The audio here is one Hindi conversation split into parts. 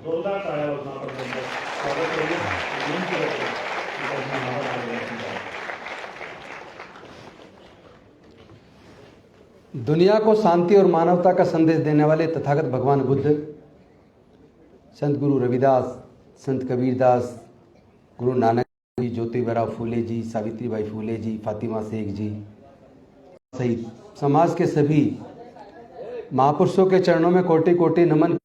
जोरदार टाळ्या वाजून आपण त्यांचं स्वागत करूया. विनंती करतो की त्यांना नावं मार्गदर्शन करावं. दुनिया को शांति और मानवता का संदेश देने वाले तथागत भगवान बुद्ध, संत गुरु रविदास, संत कबीरदास, गुरु नानक जी, ज्योतिबा फूले जी, सावित्रीबाई फूले जी, फातिमा शेख जी सहित समाज के सभी महापुरुषों के चरणों में कोटि कोटि नमन.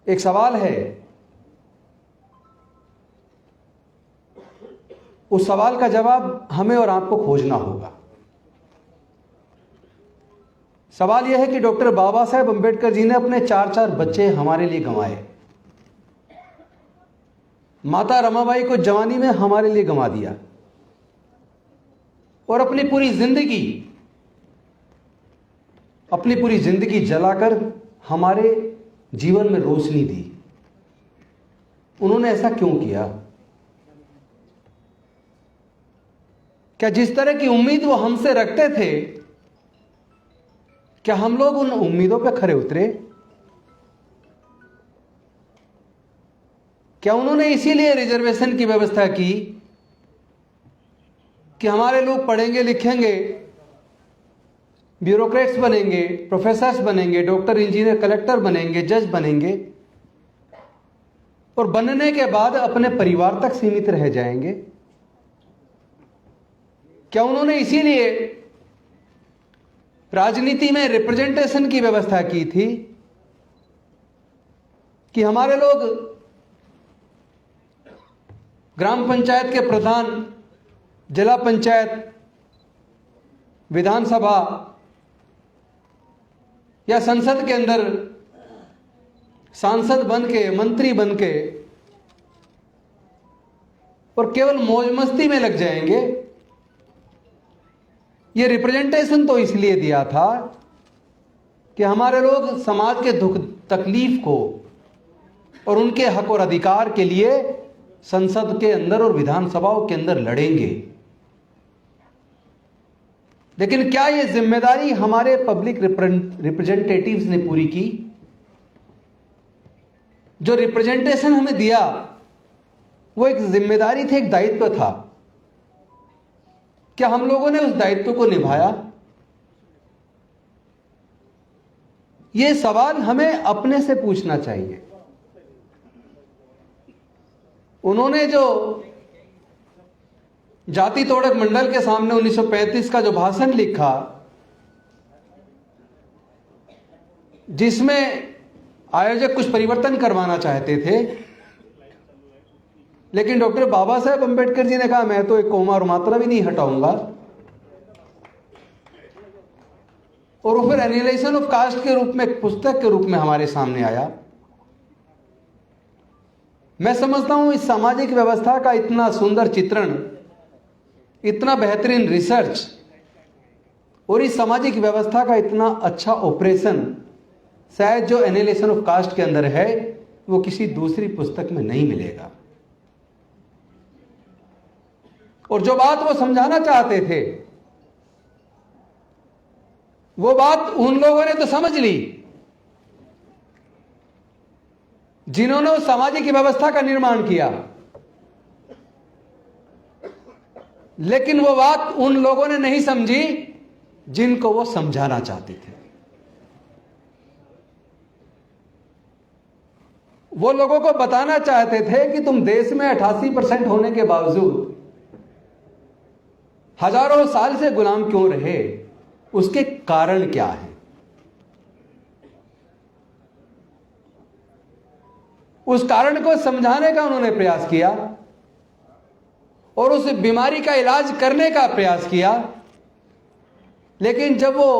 एक सवाल है, उस सवाल का जवाब हमें और आपको खोजना होगा. सवाल यह है कि डॉक्टर बाबा साहेब अंबेडकर जी ने अपने 4 बच्चे हमारे लिए गंवाए. माता रमाबाई को जवानी में हमारे लिए गंवा दिया और अपनी पूरी जिंदगी जलाकर हमारे जीवन में रोशनी दी. उन्होंने ऐसा क्यों किया? क्या जिस तरह की उम्मीद वो हमसे रखते थे, क्या हम लोग उन उम्मीदों पर खरे उतरे? क्या उन्होंने इसीलिए रिजर्वेशन की व्यवस्था की कि हमारे लोग पढ़ेंगे लिखेंगे, ब्यूरोक्रेट्स बनेंगे, प्रोफेसर्स बनेंगे, डॉक्टर, इंजीनियर, कलेक्टर बनेंगे, जज बनेंगे और बनने के बाद अपने परिवार तक सीमित रह जाएंगे? क्या उन्होंने इसीलिए राजनीति में रिप्रेजेंटेशन की व्यवस्था की थी कि हमारे लोग ग्राम पंचायत के प्रधान, जिला पंचायत, विधानसभा या संसद के अंदर सांसद बन के, मंत्री बन के और केवल मौज मस्ती में लग जाएंगे? ये रिप्रेजेंटेशन तो इसलिए दिया था कि हमारे लोग समाज के दुख तकलीफ को और उनके हक और अधिकार के लिए संसद के अंदर और विधानसभाओं के अंदर लड़ेंगे. लेकिन क्या यह जिम्मेदारी हमारे पब्लिक रिप्रेजेंटेटिव्स ने पूरी की? जो रिप्रेजेंटेशन हमें दिया वो एक जिम्मेदारी थी, एक दायित्व था. क्या हम लोगों ने उस दायित्व को निभाया? यह सवाल हमें अपने से पूछना चाहिए. उन्होंने जो जाति तोड़क मंडल के सामने 1935 का जो भाषण लिखा, जिसमें आयोजक कुछ परिवर्तन करवाना चाहते थे, लेकिन डॉक्टर बाबा साहेब अंबेडकर जी ने कहा मैं तो एक कोमा और मात्रा भी नहीं हटाऊंगा, और वो फिर एनालिसिस ऑफ कास्ट के रूप में, एक पुस्तक के रूप में हमारे सामने आया. मैं समझता हूं इस सामाजिक व्यवस्था का इतना सुंदर चित्रण, इतना बेहतरीन रिसर्च और इस सामाजिक व्यवस्था का इतना अच्छा ऑपरेशन शायद जो एनालिसिस ऑफ कास्ट के अंदर है वो किसी दूसरी पुस्तक में नहीं मिलेगा. और जो बात वो समझाना चाहते थे वो बात उन लोगों ने तो समझ ली जिन्होंने उस सामाजिक व्यवस्था का निर्माण किया, लेकिन वो बात उन लोगों ने नहीं समझी जिनको वो समझाना चाहते थे. वो लोगों को बताना चाहते थे कि तुम देश में 88% होने के बावजूद हजारों साल से गुलाम क्यों रहे, उसके कारण क्या है. उस कारण को समझाने का उन्होंने प्रयास किया और उस बीमारी का इलाज करने का प्रयास किया. लेकिन जब वो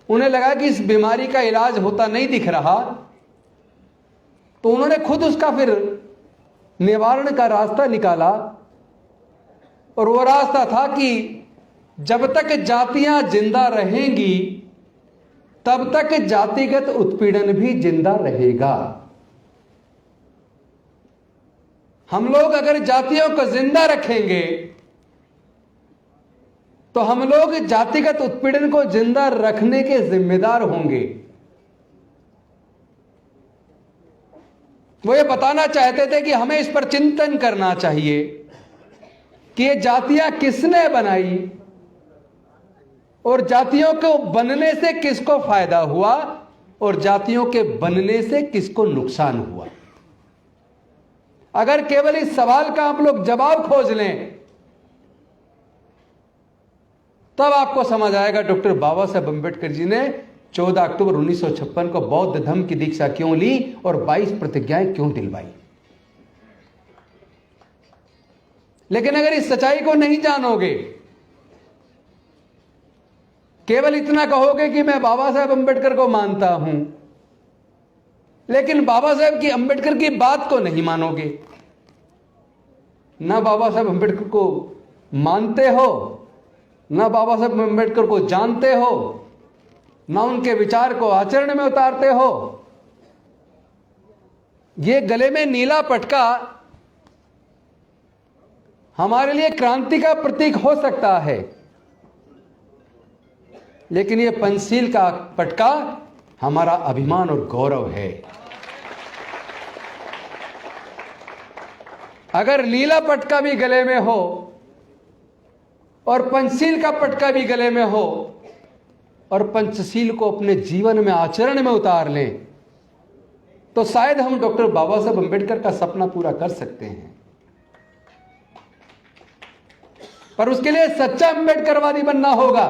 उन्हें लगा कि इस बीमारी का इलाज होता नहीं दिख रहा, तो उन्होंने खुद उसका फिर निवारण का रास्ता निकाला. और वो रास्ता था कि जब तक जातियां जिंदा रहेंगी तब तक जातिगत उत्पीड़न भी जिंदा रहेगा. हम लोग अगर जातियों को जिंदा रखेंगे तो हम लोग जातिगत उत्पीड़न को जिंदा रखने के जिम्मेदार होंगे. वो ये बताना चाहते थे कि हमें इस पर चिंतन करना चाहिए कि ये जातियां किसने बनाई और जातियों को बनने से किसको फायदा हुआ और जातियों के बनने से किसको नुकसान हुआ। अगर केवल इस सवाल का आप लोग जवाब खोज लें तब आपको समझ आएगा डॉक्टर बाबा साहेब अम्बेडकर जी ने 14 अक्टूबर 1956 को बौद्ध धर्म की दीक्षा क्यों ली और 22 प्रतिज्ञाएं क्यों दिलवाई। लेकिन अगर इस सच्चाई को नहीं जानोगे, केवल इतना कहोगे कि मैं बाबा साहेब अम्बेडकर को मानता हूं, लेकिन बाबा साहेब की अम्बेडकर की बात को नहीं मानोगे, ना बाबा साहेब अम्बेडकर को मानते हो, ना बाबा साहेब अम्बेडकर को जानते हो, ना उनके विचार को आचरण में उतारते हो, ये गले में नीला पटका हमारे लिए क्रांति का प्रतीक हो सकता है, लेकिन ये पंचशील का पटका हमारा अभिमान और गौरव है। अगर नीला पटका भी गले में हो और पंचशील का पटका भी गले में हो और पंचशील को अपने जीवन में आचरण में उतार लें तो शायद हम डॉक्टर बाबा साहब अम्बेडकर का सपना पूरा कर सकते हैं। पर उसके लिए सच्चा अम्बेडकरवादी बनना होगा।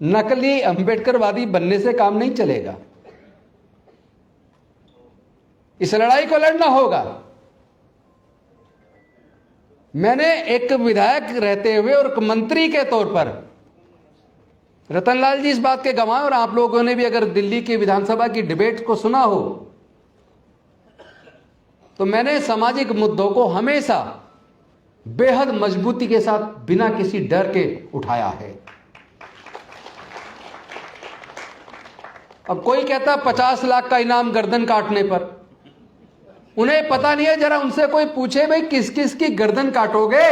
नकली अम्बेडकरवादी बनने से काम नहीं चलेगा। इस लड़ाई को लड़ना होगा। मैंने एक विधायक रहते हुए और एक मंत्री के तौर पर, रतनलाल जी इस बात के गवाह और आप लोगों ने भी अगर दिल्ली की विधानसभा की डिबेट को सुना हो तो मैंने सामाजिक मुद्दों को हमेशा बेहद मजबूती के साथ बिना किसी डर के उठाया है। अब कोई कहता 50 लाख का इनाम गर्दन काटने पर, उन्हें पता नहीं है, जरा उनसे कोई पूछे भाई किस किस की गर्दन काटोगे।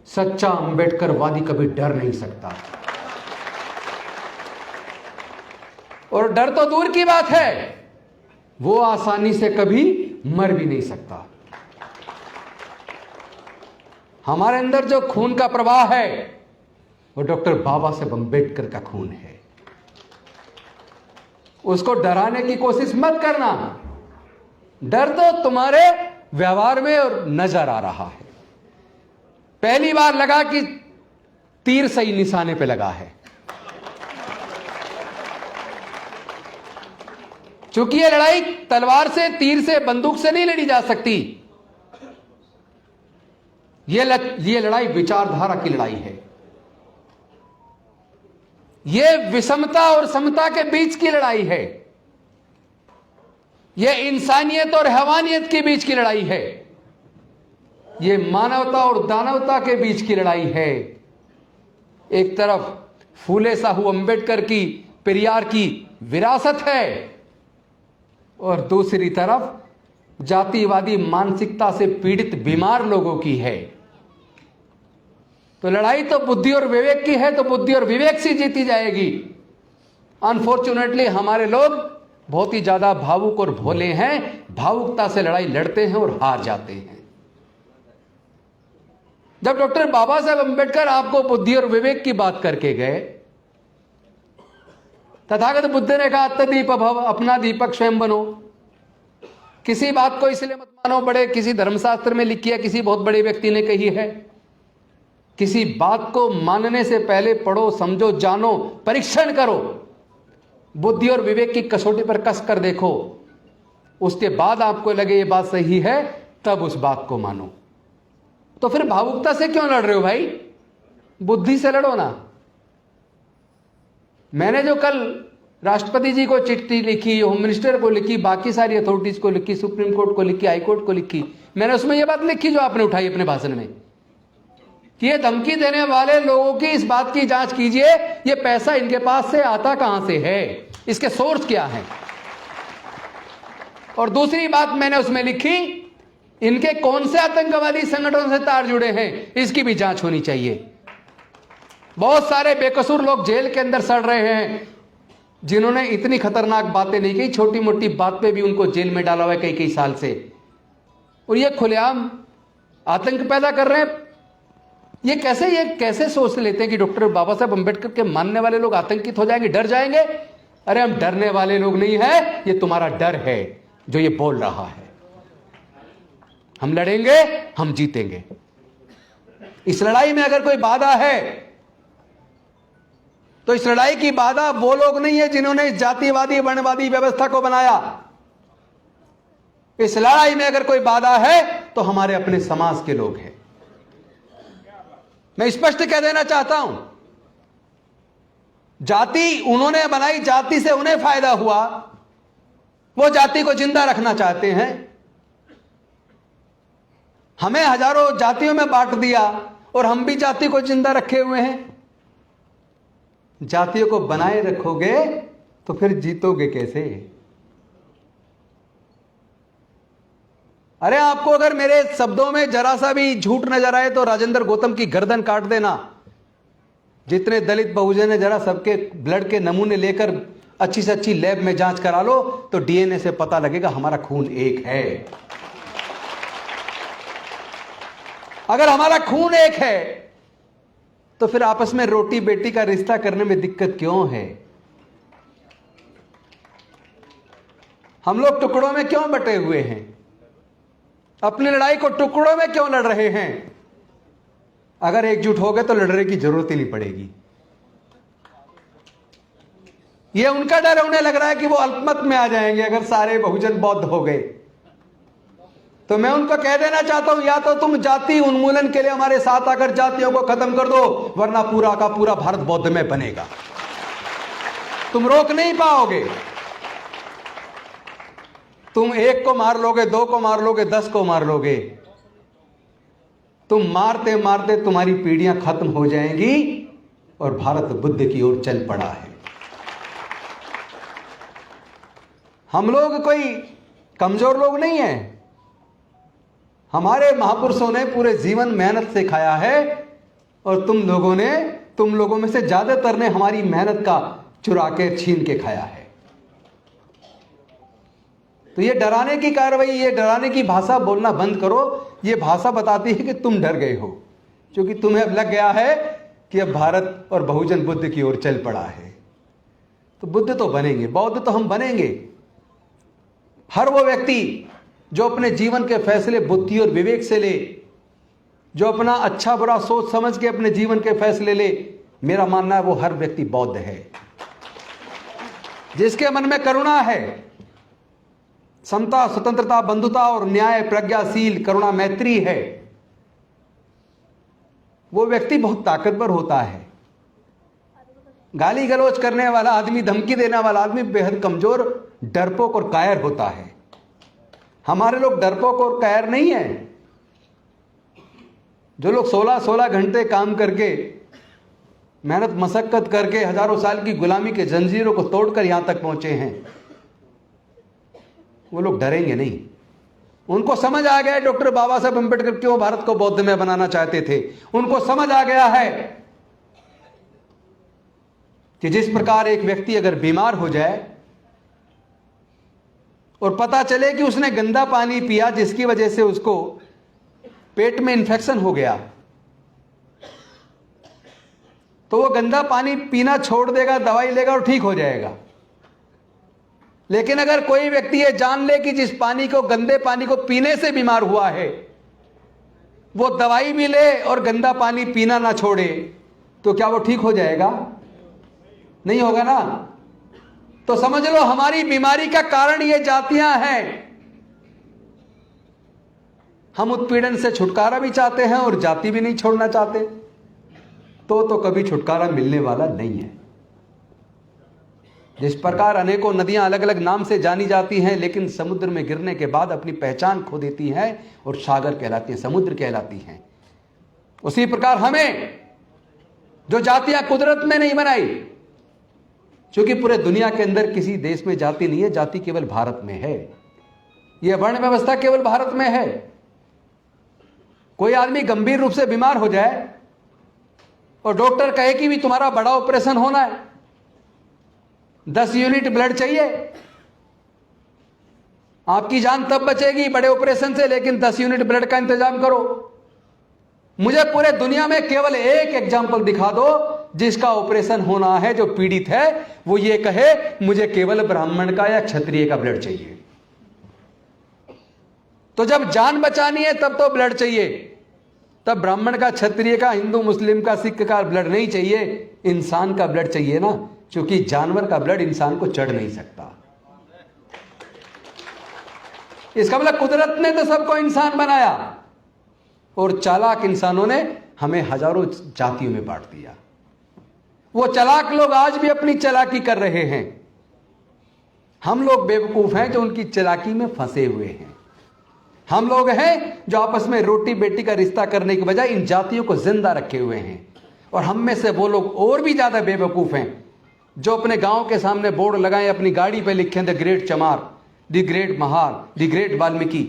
सच्चा अम्बेडकरवादी कभी डर नहीं सकता। और डर तो दूर की बात है, वो आसानी से कभी मर भी नहीं सकता। हमारे अंदर जो खून का प्रवाह है वो डॉक्टर बाबा साहेब अम्बेडकर का खून है। उसको डराने की कोशिश मत करना। डर तो तुम्हारे व्यवहार में और नजर आ रहा है। पहली बार लगा कि तीर सही निशाने पे लगा है। चूंकि यह लड़ाई तलवार से, तीर से, बंदूक से नहीं लड़ी जा सकती। यह लड़ाई विचारधारा की लड़ाई है। यह विषमता और समता के बीच की लड़ाई है। यह इंसानियत और हैवानियत के बीच की लड़ाई है। यह मानवता और दानवता के बीच की लड़ाई है। एक तरफ फूले साहू अम्बेडकर की, पेरियार की विरासत है और दूसरी तरफ जातिवादी मानसिकता से पीड़ित बीमार लोगों की है। तो लड़ाई तो बुद्धि और विवेक की है, तो बुद्धि और विवेक से जीती जाएगी। अनफॉर्चुनेटली हमारे लोग बहुत ही ज्यादा भावुक और भोले हैं। भावुकता से लड़ाई लड़ते हैं और हार जाते हैं। जब डॉक्टर बाबा साहेब अम्बेडकर आपको बुद्धि और विवेक की बात करके गए, तथागत बुद्ध ने कहा अत्तदीप भव, अपना दीपक स्वयं बनो। किसी बात को इसलिए मत मानो बड़े किसी धर्मशास्त्र में लिखी है, किसी बहुत बड़े व्यक्ति ने कही है। किसी बात को मानने से पहले पढ़ो, समझो, जानो, परीक्षण करो, बुद्धि और विवेक की कसौटी पर कस कर देखो। उसके बाद आपको लगे ये बात सही है, तब उस बात को मानो। तो फिर भावुकता से क्यों लड़ रहे हो भाई? बुद्धि से लड़ो ना। मैंने जो कल राष्ट्रपति जी को चिट्ठी लिखी, होम मिनिस्टर को लिखी, बाकी सारी अथॉरिटीज को लिखी, सुप्रीम कोर्ट को लिखी, हाई कोर्ट को लिखी, मैंने उसमें यह बात लिखी जो आपने उठाई अपने भाषण में कि ये धमकी देने वाले लोगों की इस बात की जांच कीजिए, ये पैसा इनके पास से आता कहां से है, इसके सोर्स क्या है। और दूसरी बात मैंने उसमें लिखी, इनके कौन से आतंकवादी संगठनों से तार जुड़े हैं, इसकी भी जांच होनी चाहिए। बहुत सारे बेकसूर लोग जेल के अंदर सड़ रहे हैं जिन्होंने इतनी खतरनाक बातें नहीं की, छोटी मोटी बात पे भी उनको जेल में डाला हुआ है कई कई साल से, और ये खुलेआम आतंक पैदा कर रहे हैं। ये कैसे सोच लेते हैं कि डॉक्टर बाबा साहब अंबेडकर के मानने वाले लोग आतंकित हो जाएंगे, डर जाएंगे? अरे हम डरने वाले लोग नहीं है, ये तुम्हारा डर है जो ये बोल रहा है। हम लड़ेंगे, हम जीतेंगे। इस लड़ाई में अगर कोई बाधा है तो इस लड़ाई की बाधा वो लोग नहीं है जिन्होंने जातिवादी वर्णवादी व्यवस्था को बनाया। इस लड़ाई में अगर कोई बाधा है तो हमारे अपने समाज के लोग हैं। मैं स्पष्ट कह देना चाहता हूं, जाति उन्होंने बनाई, जाति से उन्हें फायदा हुआ, वो जाति को जिंदा रखना चाहते हैं। हमें हजारों जातियों में बांट दिया और हम भी जाति को जिंदा रखे हुए हैं। जातियों को बनाए रखोगे तो फिर जीतोगे कैसे? अरे आपको अगर मेरे शब्दों में जरा सा भी झूठ नजर आए तो राजेंद्र गौतम की गर्दन काट देना। जितने दलित बहुजन है, जरा सबके ब्लड के नमूने लेकर अच्छी से अच्छी लैब में जांच करा लो तो डीएनए से पता लगेगा हमारा खून एक है। अगर हमारा खून एक है तो फिर आपस में रोटी बेटी का रिश्ता करने में दिक्कत क्यों है? हम लोग टुकड़ों में क्यों बटे हुए हैं? अपनी लड़ाई को टुकड़ों में क्यों लड़ रहे हैं? अगर एकजुट हो गए तो लड़ने की जरूरत ही नहीं पड़ेगी। यह उनका डर है, उन्हें लग रहा है कि वो अल्पमत में आ जाएंगे अगर सारे बहुजन बौद्ध हो गए। तो मैं उनको कह देना चाहता हूं, या तो तुम जाति उन्मूलन के लिए हमारे साथ आकर जातियों को खत्म कर दो, वरना पूरा का पूरा भारत बौद्ध में बनेगा। तुम रोक नहीं पाओगे। तुम एक को मार लोगे, दो को मार लोगे, 10 को मार लोगे। तुम मारते मारते तुम्हारी पीढ़ियां खत्म हो जाएंगी और भारत बुद्ध की ओर चल पड़ा है। हम लोग कोई कमजोर लोग नहीं हैं। हमारे महापुरुषों ने पूरे जीवन मेहनत से खाया है और तुम लोगों में से ज्यादातर ने हमारी मेहनत का चुरा के छीन के खाया है। तो ये डराने की कार्रवाई, ये डराने की भाषा बोलना बंद करो। ये भाषा बताती है कि तुम डर गए हो, क्योंकि तुम्हें अब लग गया है कि अब भारत और बहुजन बुद्ध की ओर चल पड़ा है। तो बुद्ध तो बनेंगे, बौद्ध तो हम बनेंगे। हर वो व्यक्ति जो अपने जीवन के फैसले बुद्धि और विवेक से ले, जो अपना अच्छा बुरा सोच समझ के अपने जीवन के फैसले ले, मेरा मानना है वो हर व्यक्ति बौद्ध है। जिसके मन में करुणा है, समता, स्वतंत्रता, बंधुता और न्याय, प्रज्ञाशील, करुणा, मैत्री है, वो व्यक्ति बहुत ताकतवर होता है। गाली गलौज करने वाला आदमी, धमकी देने वाला आदमी बेहद कमजोर, डरपोक और कायर होता है। हमारे लोग डरपोक और कायर नहीं है। जो लोग 16-16 घंटे काम करके, मेहनत मशक्कत करके हजारों साल की गुलामी के जंजीरों को तोड़कर यहां तक पहुंचे हैं, वो लोग डरेंगे नहीं। उनको समझ आ गया डॉक्टर बाबा साहब अंबेडकर क्यों भारत को बौद्ध में बनाना चाहते थे। उनको समझ आ गया है कि जिस प्रकार एक व्यक्ति अगर बीमार हो जाए और पता चले कि उसने गंदा पानी पिया जिसकी वजह से उसको पेट में इंफेक्शन हो गया, तो वो गंदा पानी पीना छोड़ देगा, दवाई लेगा और ठीक हो जाएगा। लेकिन अगर कोई व्यक्ति ये जान ले कि जिस पानी को, गंदे पानी को पीने से बीमार हुआ है, वो दवाई भी ले और गंदा पानी पीना ना छोड़े, तो क्या वो ठीक हो जाएगा? नहीं होगा ना। तो समझ लो हमारी बीमारी का कारण ये जातियां हैं। हम उत्पीड़न से छुटकारा भी चाहते हैं और जाति भी नहीं छोड़ना चाहते, तो कभी छुटकारा मिलने वाला नहीं है। जिस प्रकार अनेकों नदियां अलग अलग नाम से जानी जाती हैं, लेकिन समुद्र में गिरने के बाद अपनी पहचान खो देती हैं और सागर कहलाती हैं, समुद्र कहलाती हैं, उसी प्रकार हमें जो जातियां कुदरत में नहीं बनाई, क्योंकि पूरे दुनिया के अंदर किसी देश में जाति नहीं है, जाति केवल भारत में है। यह वर्ण व्यवस्था केवल भारत में है। कोई आदमी गंभीर रूप से बीमार हो जाए और डॉक्टर कहे कि भी तुम्हारा बड़ा ऑपरेशन होना है, 10 यूनिट ब्लड चाहिए, आपकी जान तब बचेगी बड़े ऑपरेशन से, लेकिन 10 यूनिट ब्लड का इंतजाम करो। मुझे पूरे दुनिया में केवल एक एग्जाम्पल दिखा दो जिसका ऑपरेशन होना है, जो पीड़ित है वो ये कहे मुझे केवल ब्राह्मण का या क्षत्रिय का ब्लड चाहिए। तो जब जान बचानी है तब तो ब्लड चाहिए, तब ब्राह्मण का, क्षत्रिय का, हिंदू मुस्लिम का, सिख का ब्लड नहीं चाहिए, इंसान का ब्लड चाहिए ना, क्योंकि जानवर का ब्लड इंसान को चढ़ नहीं सकता। इसका मतलब कुदरत ने तो सबको इंसान बनाया और चालाक इंसानों ने हमें हजारों जातियों में बांट दिया। वो चालाक लोग आज भी अपनी चालाकी कर रहे हैं, हम लोग बेवकूफ हैं जो उनकी चालाकी में फंसे हुए हैं। हम लोग हैं जो आपस में रोटी बेटी का रिश्ता करने की बजाय इन जातियों को जिंदा रखे हुए हैं। और हम में से वो लोग और भी ज्यादा बेवकूफ हैं जो अपने गांव के सामने बोर्ड लगाएं, अपनी गाड़ी पे लिखें द ग्रेट चमार, the great Mahar, the great Valmiki.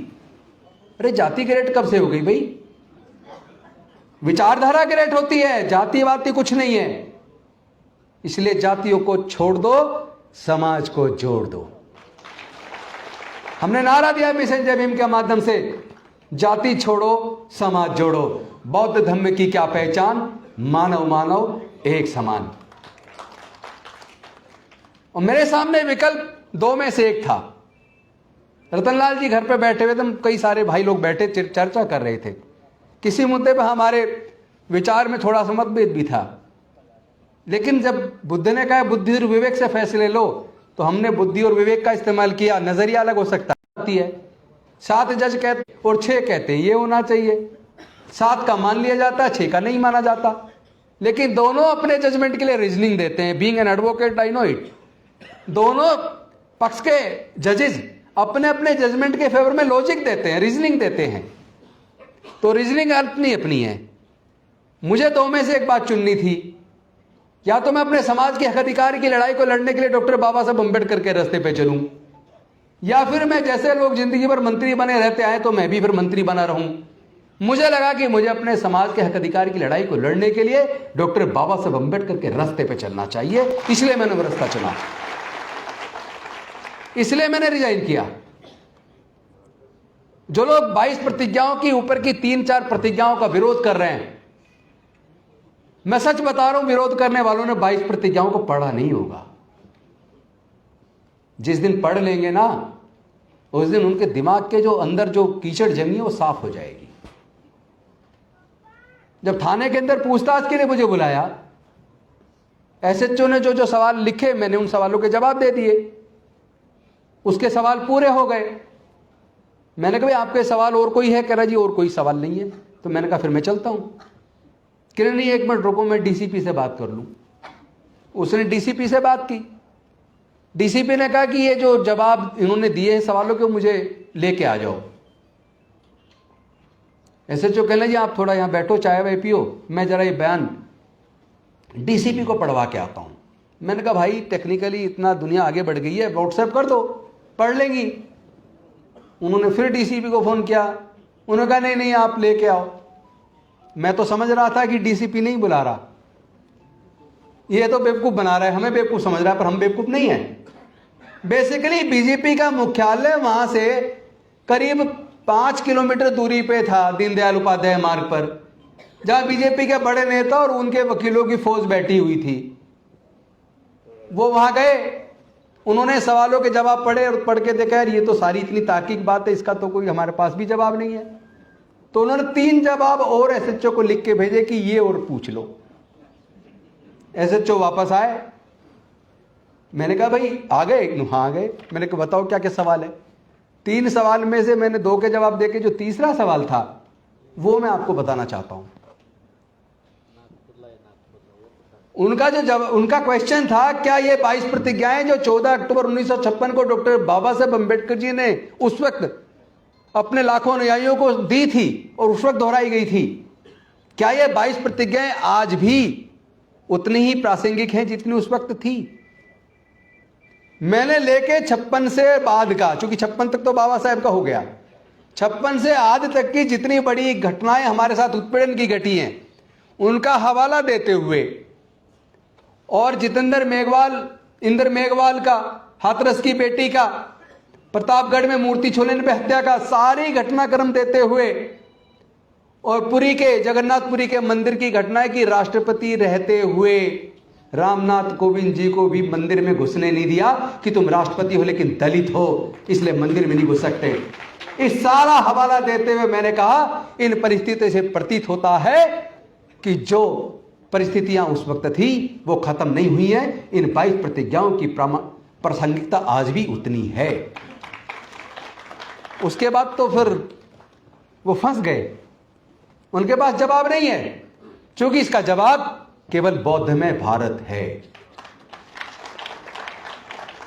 अरे जाति ग्रेट कब से हो गई भाई? विचारधारा ग्रेट होती है, जातिवादी कुछ नहीं है। इसलिए जातियों को छोड़ दो, समाज को जोड़ दो। हमने नारा दिया मिशन जय भीम के माध्यम से, जाति छोड़ो समाज जोड़ो। बौद्ध धर्म की क्या पहचान? मानव मानव एक समान। और मेरे सामने विकल्प दो में से एक था। रतनलाल जी घर पे बैठे हुए थे, कई सारे भाई लोग बैठे चर्चा कर रहे थे। किसी मुद्दे पर हमारे विचार में थोड़ा सा मतभेद भी था, लेकिन जब बुद्ध ने कहा बुद्धि और विवेक से फैसले लो, तो हमने बुद्धि और विवेक का इस्तेमाल किया। नजरिया अलग हो सकता है, 7 जज कहते और 6 कहते हैं ये होना चाहिए, 7 का मान लिया जाता है, 6 का नहीं माना जाता। लेकिन दोनों अपने जजमेंट के लिए रीजनिंग देते हैं। Being an advocate I know it. दोनों पक्ष के जजेस अपने अपने जजमेंट के फेवर में लॉजिक देते हैं, रीजनिंग देते हैं। तो रीजनिंग अपनी अपनी है। मुझे दो में से एक बात चुननी थी, या तो मैं अपने समाज के हक अधिकार की लड़ाई को लड़ने के लिए डॉक्टर बाबा साहब अम्बेडकर के रास्ते पे चलूं, या फिर मैं जैसे लोग जिंदगी भर मंत्री बने रहते आए तो मैं भी फिर मंत्री बना रहूं। मुझे लगा कि मुझे अपने समाज के हक अधिकार की लड़ाई को लड़ने के लिए डॉक्टर बाबा साहब अम्बेडकर के रास्ते पे चलना चाहिए, इसलिए मैंने वो रास्ता चुना, इसलिए मैंने रिजाइन किया। जो लोग 22 प्रतिज्ञाओं की ऊपर की 3-4 प्रतिज्ञाओं का विरोध कर रहे हैं, मैं सच बता रहा हूं, विरोध करने वालों ने 22 प्रतिज्ञाओं को पढ़ा नहीं होगा। जिस दिन पढ़ लेंगे ना, उस दिन उनके दिमाग के जो अंदर जो कीचड़ जमी है वो साफ हो जाएगी। जब थाने के अंदर पूछताछ के लिए मुझे बुलाया, एसएचओ ने जो जो सवाल लिखे, मैंने उन सवालों के जवाब दे दिए। उसके सवाल पूरे हो गए। मैंने कहा भाई आपके सवाल और कोई है? कह रहा जी और कोई सवाल नहीं है। तो मैंने कहा फिर मैं चलता हूं। कह रहे नहीं 1 मिनट रुको, मैं डीसीपी से बात कर लूं। उसने डीसीपी से बात की। डीसीपी ने कहा कि ये जो जवाब इन्होंने दिए हैं सवालों के, मुझे लेके आ जाओ। एसएचओ कहने जी आप थोड़ा यहां बैठो, चाय वाय पियो, मैं जरा ये बयान डीसीपी को पढ़वा के आता हूं। मैंने कहा भाई टेक्निकली इतना दुनिया आगे बढ़ गई है, व्हाट्सएप कर दो, पढ़ लेंगी। उन्होंने फिर डीसीपी को फोन किया, उन्होंने कहा नहीं नहीं आप लेके आओ। मैं तो समझ रहा था कि डीसीपी नहीं बुला रहा, ये तो बेवकूफ बना रहा है, हमें बेवकूफ समझ रहा है, पर हम बेवकूफ नहीं है। बेसिकली बीजेपी का मुख्यालय वहां से करीब 5 किलोमीटर दूरी पे था, दीनदयाल उपाध्याय मार्ग पर, जहां बीजेपी के बड़े नेता और उनके वकीलों की फौज बैठी हुई थी। वो वहां गए, उन्होंने सवालों के जवाब पढ़े और पढ़ के देखा यार ये तो सारी इतनी तार्किक बात है, इसका तो कोई हमारे पास भी जवाब नहीं है। तो उन्होंने 3 जवाब और एसएचओ को लिख के भेजे कि ये और पूछ लो। एसएचओ वापस आए। मैंने कहा भाई आ गए? हाँ आ गए। मैंने कहा बताओ क्या क्या सवाल है? 3 सवाल में से मैंने 2 के जवाब देके जो तीसरा सवाल था वो मैं आपको बताना चाहता हूं। उनका क्वेश्चन था क्या ये 22 प्रतिज्ञाएं जो 14 अक्टूबर 1956 को डॉक्टर बाबा साहब अम्बेडकर जी ने उस वक्त अपने लाखों अनुयायियों को दी थी और उस वक्त दोहराई गई थी, क्या ये 22 प्रतिज्ञाएं आज भी उतनी ही प्रासंगिक हैं जितनी उस वक्त थी? मैंने लेके 56 से बाद का, चूंकि 56 तक तो बाबा साहब का हो गया, 56 से आज तक की जितनी बड़ी घटनाएं हमारे साथ उत्पीड़न की घटी हैं उनका हवाला देते हुए और जितेंद्र मेघवाल इंद्र मेघवाल का, हाथरस की बेटी का, प्रतापगढ़ में मूर्ति छोड़ने पे हत्या का सारी घटनाक्रम देते हुए, और पुरी के, जगन्नाथपुरी के मंदिर की घटना है कि राष्ट्रपति रहते हुए रामनाथ कोविंद जी को भी मंदिर में घुसने नहीं दिया कि तुम राष्ट्रपति हो लेकिन दलित हो इसलिए मंदिर में नहीं घुस सकते। इस सारा हवाला देते हुए मैंने कहा इन परिस्थितियों से प्रतीत होता है कि जो परिस्थितियां उस वक्त थी वो खत्म नहीं हुई है। इन 22 प्रतिज्ञाओं की प्रासंगिकता आज भी उतनी है। उसके बाद तो फिर वो फंस गए, उनके पास जवाब नहीं है, क्योंकि इसका जवाब केवल बौद्धमय भारत है।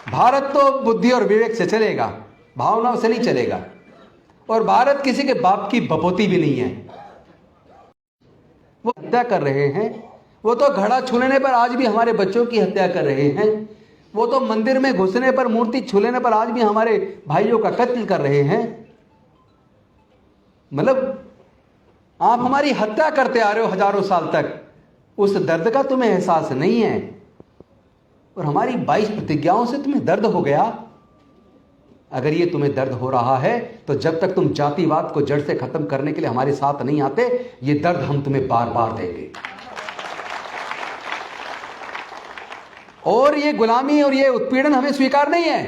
भारत तो बुद्धि और विवेक से चलेगा, भावनाओं से नहीं चलेगा। और भारत किसी के बाप की बपोती भी नहीं है। वो हत्या कर रहे हैं, वो तो घड़ा छूने पर आज भी हमारे बच्चों की हत्या कर रहे हैं, वो तो मंदिर में घुसने पर, मूर्ति छूने पर आज भी हमारे भाइयों का कत्ल कर रहे हैं। मतलब आप हमारी हत्या करते आ रहे हो हजारों साल तक, उस दर्द का तुम्हें एहसास नहीं है। और हमारी 22 प्रतिज्ञाओं से तुम्हें दर्द हो गया। अगर ये तुम्हें दर्द हो रहा है तो जब तक तुम जातिवाद को जड़ से खत्म करने के लिए हमारे साथ नहीं आते, ये दर्द हम तुम्हें बार बार देंगे। और ये गुलामी और ये उत्पीड़न हमें स्वीकार नहीं है।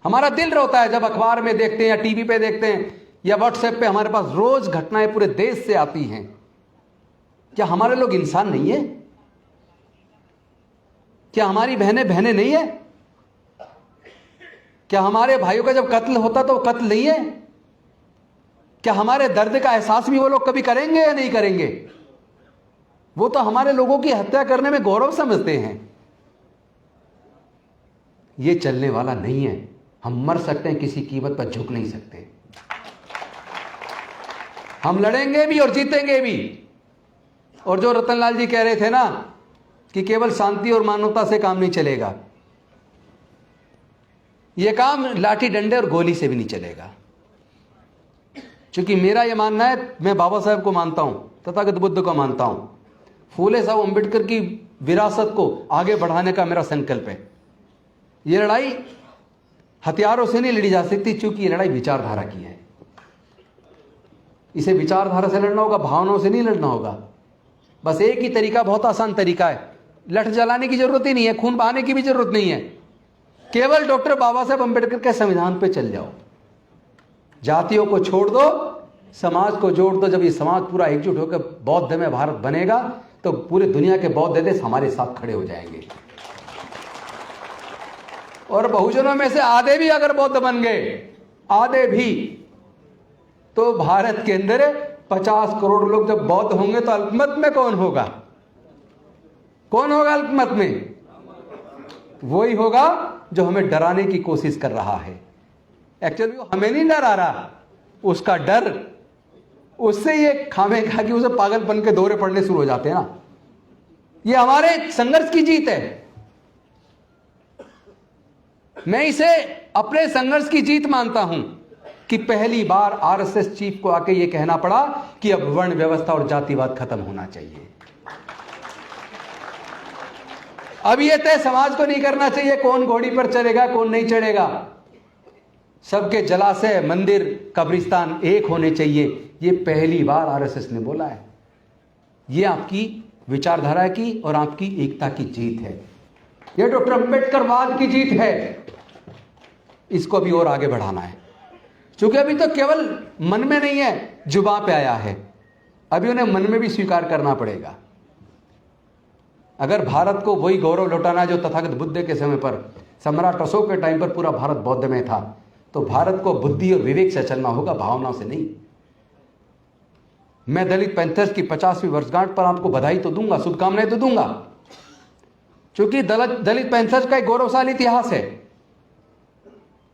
हमारा दिल रोता है जब अखबार में देखते हैं या टीवी पे देखते हैं या व्हाट्सएप पे हमारे पास रोज घटनाएं पूरे देश से आती हैं। क्या हमारे लोग इंसान नहीं है? क्या हमारी बहनें बहनें नहीं है? क्या हमारे भाइयों का जब कत्ल होता तो कत्ल नहीं है? क्या हमारे दर्द का एहसास भी वो लोग कभी करेंगे या नहीं करेंगे? वो तो हमारे लोगों की हत्या करने में गौरव समझते हैं। ये चलने वाला नहीं है। हम मर सकते हैं, किसी कीमत पर झुक नहीं सकते। हम लड़ेंगे भी और जीतेंगे भी। और जो रतनलाल जी कह रहे थे ना कि केवल शांति और मानवता से काम नहीं चलेगा, यह काम लाठी डंडे और गोली से भी नहीं चलेगा। क्योंकि मेरा यह मानना है, मैं बाबा साहब को मानता हूं, तथागत बुद्ध को मानता हूं, फूले साहब अम्बेडकर की विरासत को आगे बढ़ाने का मेरा संकल्प है। यह लड़ाई हथियारों से नहीं लड़ी जा सकती, क्योंकि यह लड़ाई विचारधारा की है। इसे विचारधारा से लड़ना होगा, भावनाओं से नहीं लड़ना होगा। बस एक ही तरीका, बहुत आसान तरीका है। लठ जलाने की जरूरत ही नहीं है, खून बहाने की भी जरूरत नहीं है। केवल डॉक्टर बाबा साहब अम्बेडकर के संविधान पे चल जाओ। जातियों को छोड़ दो, समाज को जोड़ दो। जब ये समाज पूरा एकजुट होकर बौद्ध में भारत बनेगा तो पूरी दुनिया के बौद्ध देश हमारे साथ खड़े हो जाएंगे। और बहुजनों में से आधे भी अगर बौद्ध बन गए, आधे भी, तो भारत के अंदर 50 करोड़ लोग जब बौद्ध होंगे तो अल्पमत में कौन होगा? कौन होगा अल्पमत में? वही होगा जो हमें डराने की कोशिश कर रहा है। एक्चुअली वो हमें नहीं डरा रहा, उसका डर उससे ये खामे खा कि उसे पागलपन के दौरे पड़ने शुरू हो जाते हैं ना। ये हमारे संघर्ष की जीत है। मैं इसे अपने संघर्ष की जीत मानता हूं कि पहली बार आरएसएस चीफ को आके ये कहना पड़ा कि अब वर्ण व्यवस्था और जातिवाद खत्म होना चाहिए। अब ये तय समाज को नहीं करना चाहिए कौन घोड़ी पर चढ़ेगा कौन नहीं चढ़ेगा। सबके जलाशय, मंदिर, कब्रिस्तान एक होने चाहिए। ये पहली बार आरएसएस ने बोला है। ये आपकी विचारधारा की और आपकी एकता की जीत है। ये डॉक्टर अंबेडकरवाद की जीत है। इसको अभी और आगे बढ़ाना है, क्योंकि अभी तो केवल मन में नहीं है, जुबान पे आया है। अभी उन्हें मन में भी स्वीकार करना पड़ेगा। अगर भारत को वही गौरव लौटाना जो तथागत बुद्ध के समय पर, सम्राट अशोक के टाइम पर पूरा भारत बौद्ध में था, तो भारत को बुद्धि और विवेक से चलना होगा, भावनाओं से नहीं। मैं दलित पैंथर्स की 50वीं वर्षगांठ पर आपको बधाई तो दूंगा, शुभकामनाएं तो दूंगा, क्योंकि दलित पैंथर्स का एक गौरवशाली इतिहास है।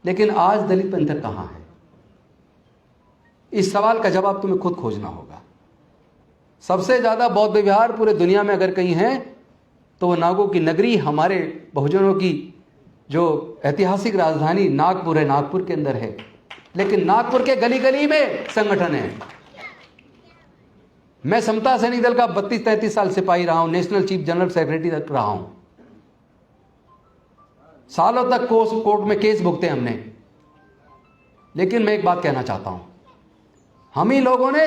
लेकिन आज दलित पैंथर कहां है? इस सवाल का जवाब तुम्हें खुद खोजना होगा। सबसे ज्यादा बौद्ध विहार पूरे दुनिया में अगर कहीं है तो वह नागों की नगरी, हमारे बहुजनों की जो ऐतिहासिक राजधानी नागपुर है, नागपुर के अंदर है। लेकिन नागपुर के गली गली में संगठन है। मैं समता सैनिक दल का 32-33 साल सिपाही रहा हूं, नेशनल चीफ जनरल सेक्रेटरी तक रहा हूं। सालों तक कोर्ट में केस भुगते हमने। लेकिन मैं एक बात कहना चाहता हूं, हम ही लोगों ने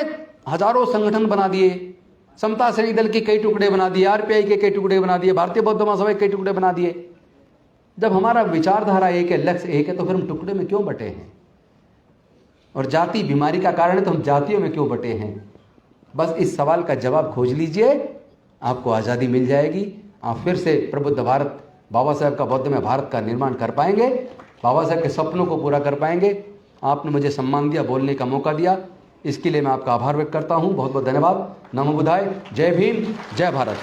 हजारों संगठन बना दिए, समता सैनिक दल के कई टुकड़े बना दिए, आरपीआई के कई टुकड़े बना दिए, भारतीय बौद्ध महासभा के कई टुकड़े बना दिए। जब हमारा विचारधारा एक है, लक्ष्य एक है, तो फिर हम टुकड़े में क्यों बटे हैं? और जाति बीमारी का कारण है, तो हम जातियों में क्यों बटे हैं? बस इस सवाल का जवाब खोज लीजिए, आपको आज़ादी मिल जाएगी। आप फिर से प्रबुद्ध भारत, बाबा साहेब का बौद्ध में भारत का निर्माण कर पाएंगे, बाबा साहेब के सपनों को पूरा कर पाएंगे। आपने मुझे सम्मान दिया, बोलने का मौका दिया, इसके लिए मैं आपका आभार व्यक्त करता हूँ। बहुत बहुत धन्यवाद। नमो बुद्धाय। जय भीम, जय भारत।